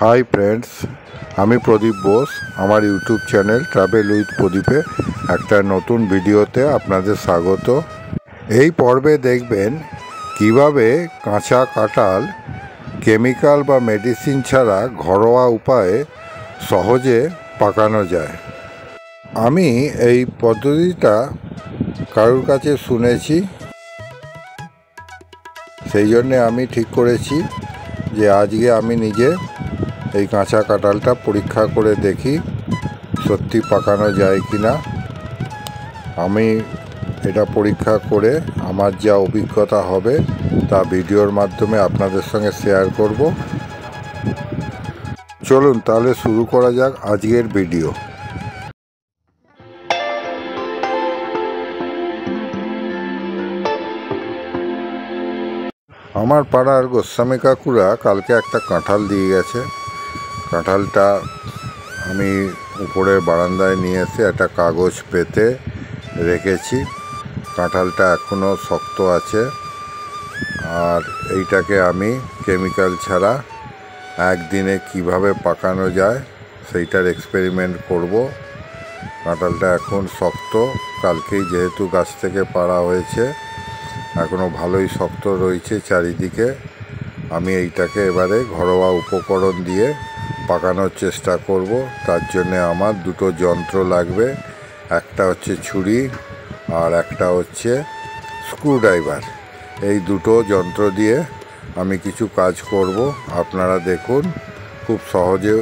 Hi friends, আমি প্রদীপ বোস। আমার YouTube channel travel with প্রদীপে একটা নতুন ভিডিওতে আপনাদের স্বাগত। এই পর্বে দেখবেন কিভাবে কাঁচা কাঁঠাল কেমিক্যাল বা মেডিসিন ছাড়া ঘরোয়া উপায়ে সহজে পাকানো যায়। আমি এই পদ্ধতিটা কারোর কাছে শুনেছি, সেই জন্যে আমি ঠিক করেছি যে আজকে আমি নিজে এই কাঁচা কাঁঠালটা পরীক্ষা করে দেখি সত্যি পাকানো যায় কি না। আমি এটা পরীক্ষা করে আমার যা অভিজ্ঞতা হবে তা ভিডিওর মাধ্যমে আপনাদের সঙ্গে শেয়ার করব। চলুন তাহলে শুরু করা যাক আজকের ভিডিও। আমার পাড়ার গোস্বামী কাকুরা কালকে একটা কাঁঠাল দিয়ে গেছে। কাঁঠালটা আমি উপরে বারান্দায় নিয়ে এসে একটা কাগজ পেতে রেখেছি। কাঁঠালটা এখনও শক্ত আছে, আর এইটাকে আমি কেমিক্যাল ছাড়া একদিনে কিভাবে পাকানো যায় সেইটার এক্সপেরিমেন্ট করব। কাঁঠালটা এখন শক্ত, কালকেই যেহেতু গাছ থেকে পাড়া হয়েছে, এখনও ভালোই শক্ত রয়েছে চারিদিকে। আমি এইটাকে এবারে ঘরোয়া উপকরণ দিয়ে পাকানোর চেষ্টা করব। তার জন্যে আমার দুটো যন্ত্র লাগবে, একটা হচ্ছে ছুরি আর একটা হচ্ছে স্ক্রুড্রাইভার। এই দুটো যন্ত্র দিয়ে আমি কিছু কাজ করব। আপনারা দেখুন, খুব সহজে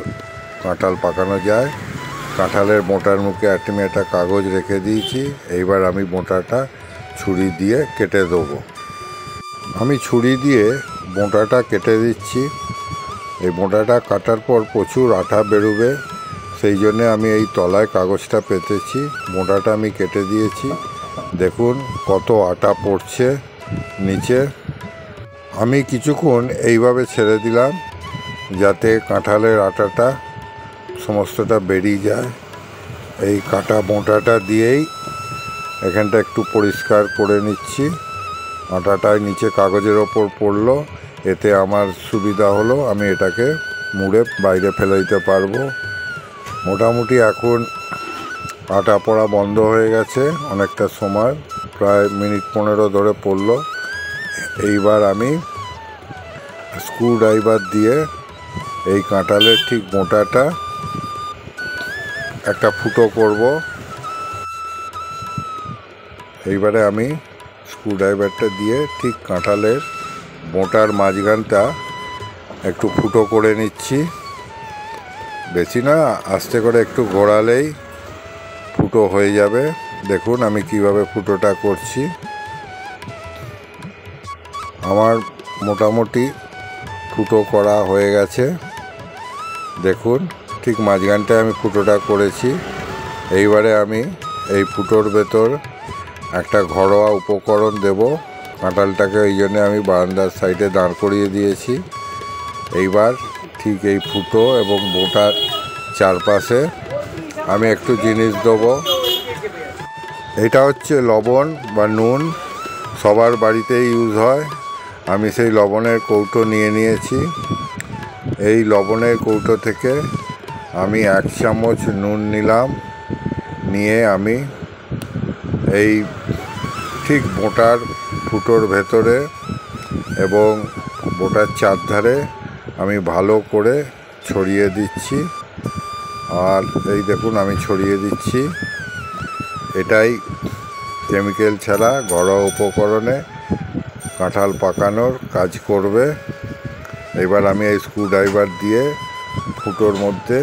কাঁঠাল পাকানো যায়। কাঁঠালের মোটার মুখে আমি একটা কাগজ রেখে দিয়েছি। এইবার আমি মোটাটা ছুরি দিয়ে কেটে দেবো। আমি ছুরি দিয়ে মোটাটা কেটে দিচ্ছি। এই মোটাটা কাটার পর প্রচুর আঠা বেরোবে, সেই জন্যে আমি এই তলায় কাগজটা পেতেছি। মোটাটা আমি কেটে দিয়েছি, দেখুন কত আঠা পড়ছে নিচে। আমি কিছুক্ষণ এইভাবে ছেড়ে দিলাম যাতে কাঁঠালের আটাটা সমস্তটা বেরিয়ে যায়। এই কাটা মোটাটা দিয়েই এখানটা একটু পরিষ্কার করে নিচ্ছি। আটাটায় নিচে কাগজের ওপর পড়লো, এতে আমার সুবিধা হলো, আমি এটাকে মুড়ে বাইরে ফেলে দিতে পারবো। মোটামুটি এখন আটা পড়া বন্ধ হয়ে গেছে অনেকটা সময়, প্রায় মিনিট 15 ধরে পড়লো। এইবার আমি স্ক্রুড্রাইভার দিয়ে এই কাঁঠালের ঠিক মোটাটা একটা ফুটো করব। এইবারে আমি স্ক্রুড্রাইভারটা দিয়ে ঠিক কাঁঠালের মোটার মাঝখানটা একটু ফুটো করে নিচ্ছি। বেশি না, আস্তে করে একটু ঘোরালেই ফুটো হয়ে যাবে। দেখুন আমি কিভাবে ফুটোটা করছি। আমার মোটামুটি ফুটো করা হয়ে গেছে। দেখুন ঠিক মাঝখানটায় আমি ফুটোটা করেছি। এইবারে আমি এই ফুটোর ভেতর একটা ঘরোয়া উপকরণ দেব। কাঁঠালটাকে এই জন্যে আমি বারান্দার সাইডে দাঁড় করিয়ে দিয়েছি। এইবার ঠিক এই ফুটো এবং মোটার চারপাশে আমি একটু জিনিস দেবো। এটা হচ্ছে লবণ বা নুন, সবার বাড়িতেই ইউজ হয়। আমি সেই লবণের কৌটো নিয়ে নিয়েছি। এই লবণের কৌটো থেকে আমি 1 চামচ নুন নিলাম। নিয়ে আমি এই ঠিক মোটার ফুটোর ভেতরে এবং মোটার চারধারে আমি ভালো করে ছড়িয়ে দিচ্ছি। আর এই দেখুন আমি ছড়িয়ে দিচ্ছি। এটাই কেমিক্যাল ছাড়া ঘরোয়া উপকরণে কাঁঠাল পাকানোর কাজ করবে। এবার আমি এই স্ক্রুড্রাইভার দিয়ে ফুটোর মধ্যে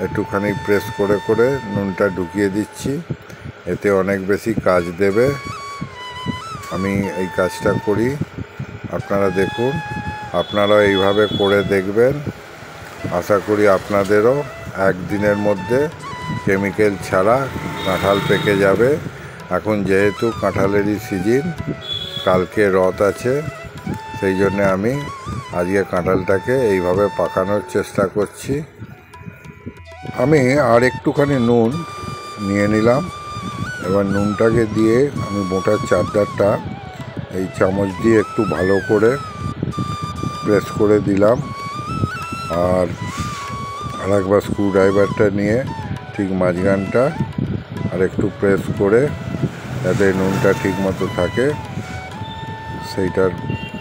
একটুখানি প্রেস করে করে নুনটা ঢুকিয়ে দিচ্ছি, এতে অনেক বেশি কাজ দেবে। আমি এই কাজটা করি, আপনারা দেখুন, আপনারা এইভাবে করে দেখবেন। আশা করি আপনাদেরও একদিনের মধ্যে কেমিক্যাল ছাড়া কাঁঠাল পেকে যাবে। এখন যেহেতু কাঁঠালেরই সিজন, কালকে রথ আছে, সেই জন্যে আমি আজকে কাঁঠালটাকে এইভাবে পাকানোর চেষ্টা করছি। আমি আর একটুখানি নুন নিয়ে নিলাম। এবার নুনটাকে দিয়ে আমি মোটার চারধারটা এই চামচ দিয়ে একটু ভালো করে প্রেস করে দিলাম। আর আর একবার স্ক্রুড্রাইভারটা নিয়ে ঠিক মাঝখানটা আর একটু প্রেস করে যাতে নুনটা ঠিক মতো থাকে সেইটার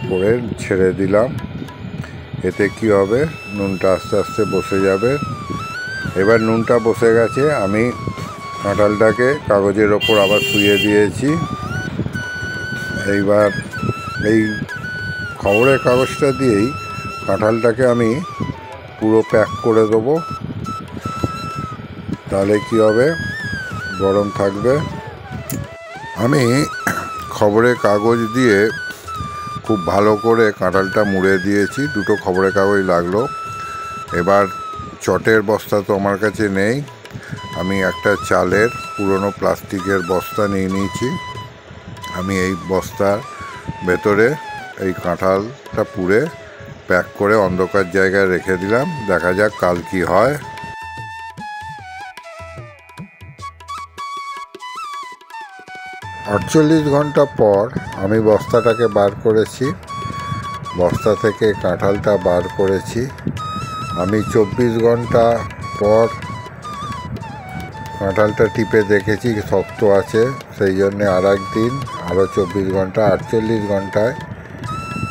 করে ছেড়ে দিলাম। এতে কি হবে, নুনটা আস্তে আস্তে বসে যাবে। এবার নুনটা বসে গেছে, আমি কাঁঠালটাকে কাগজের ওপর আবার শুইয়ে দিয়েছি। এইবার এই খবরের কাগজটা দিয়েই কাঁঠালটাকে আমি পুরো প্যাক করে দেবো। তাহলে কি হবে, গরম থাকবে। আমি খবরের কাগজ দিয়ে খুব ভালো করে কাঁঠালটা মুড়ে দিয়েছি, দুটো খবরের কাগজ লাগলো। এবার চটের বস্তা তো আমার কাছে নেই, আমি একটা চালের পুরনো প্লাস্টিকের বস্তা নিয়ে নিয়েছি। আমি এই বস্তার ভেতরে এই কাঁঠালটা পুড়ে প্যাক করে অন্ধকার জায়গায় রেখে দিলাম। দেখা যাক কাল কি হয়। 48 ঘন্টা পর আমি বস্তাটাকে বার করেছি, বস্তা থেকে কাঁঠালটা বার করেছি। আমি 24 ঘন্টা পর কাঁঠালটা টিপে দেখেছি শক্ত আছে, সেই জন্যে আর একদিন আরও 24 ঘন্টা 48 ঘন্টায়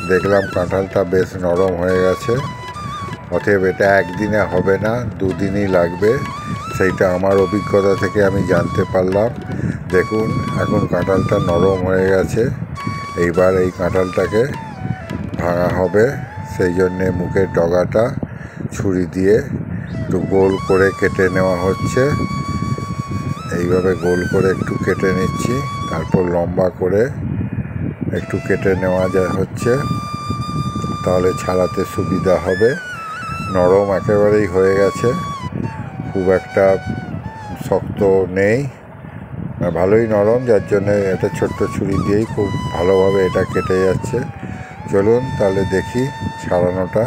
দেখলাম কাঁঠালটা বেশ নরম হয়ে গেছে। অতএব এটা একদিনে হবে না, দুদিনই লাগবে, সেইটা আমার অভিজ্ঞতা থেকে আমি জানতে পারলাম। দেখুন এখন কাঁঠালটা নরম হয়ে গেছে। এইবার এই কাঁঠালটাকে ভাঙা হবে, সেই জন্যে মুখের ডগাটা ছুরি দিয়ে একটু গোল করে কেটে নেওয়া হচ্ছে। এইভাবে গোল করে একটু কেটে নিচ্ছি, তারপর লম্বা করে একটু কেটে নেওয়া হচ্ছে, তাহলে ছাড়াতে সুবিধা হবে। নরম একেবারেই হয়ে গেছে, খুব একটা শক্ত নেই, ভালোই নরম, যার জন্য একটা ছোট্ট ছুরি দিয়েই খুব ভালোভাবে এটা কেটে যাচ্ছে। চলুন তাহলে দেখি ছাড়ানোটা।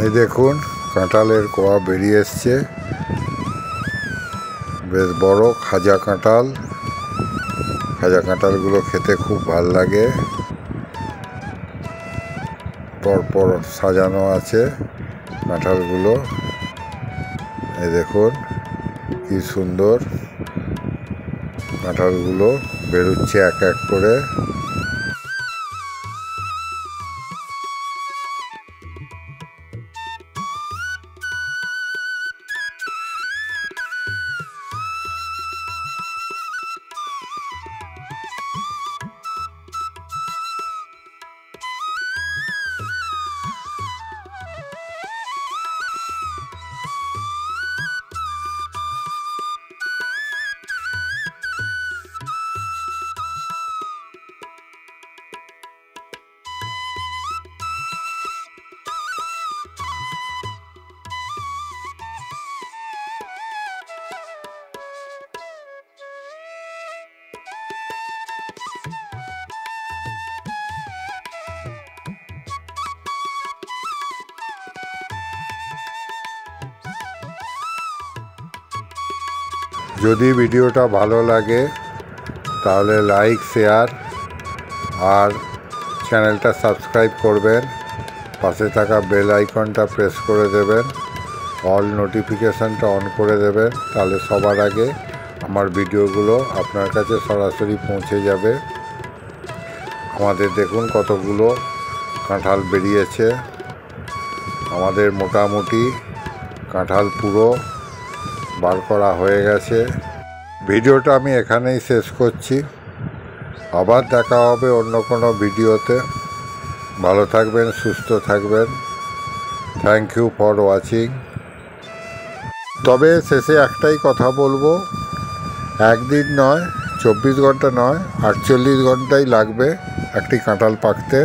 এই দেখুন কাঁঠালের কোয়া বেরিয়ে এসছে, বেশ বড় খাজা কাঁঠাল। খাজা কাঁঠালগুলো খেতে খুব ভাল লাগে, পরপর সাজানো আছে কাঁঠালগুলো। এই দেখুন কি সুন্দর কাঁঠালগুলো বেরোচ্ছে এক এক করে। যদি ভিডিওটা ভালো লাগে তাহলে লাইক, শেয়ার আর চ্যানেলটা সাবস্ক্রাইব করবেন। পাশে থাকা বেল আইকনটা প্রেস করে দেবেন, অল নোটিফিকেশানটা অন করে দেবেন, তাহলে সবার আগে আমার ভিডিওগুলো আপনার কাছে সরাসরি পৌঁছে যাবে। আমাদের দেখুন কতগুলো কাঁঠাল বেরিয়েছে, আমাদের মোটামুটি কাঁঠাল পুরো বার করা হয়ে গেছে। ভিডিওটা আমি এখানেই শেষ করছি, আবার দেখা হবে অন্য কোনো ভিডিওতে। ভালো থাকবেন, সুস্থ থাকবেন। Thank you for watching. তবে শেষে একটাই কথা বলবো, একদিন নয়, 24 ঘন্টা নয়, 48 ঘন্টাই লাগবে একটি কাঁঠাল পাকতে।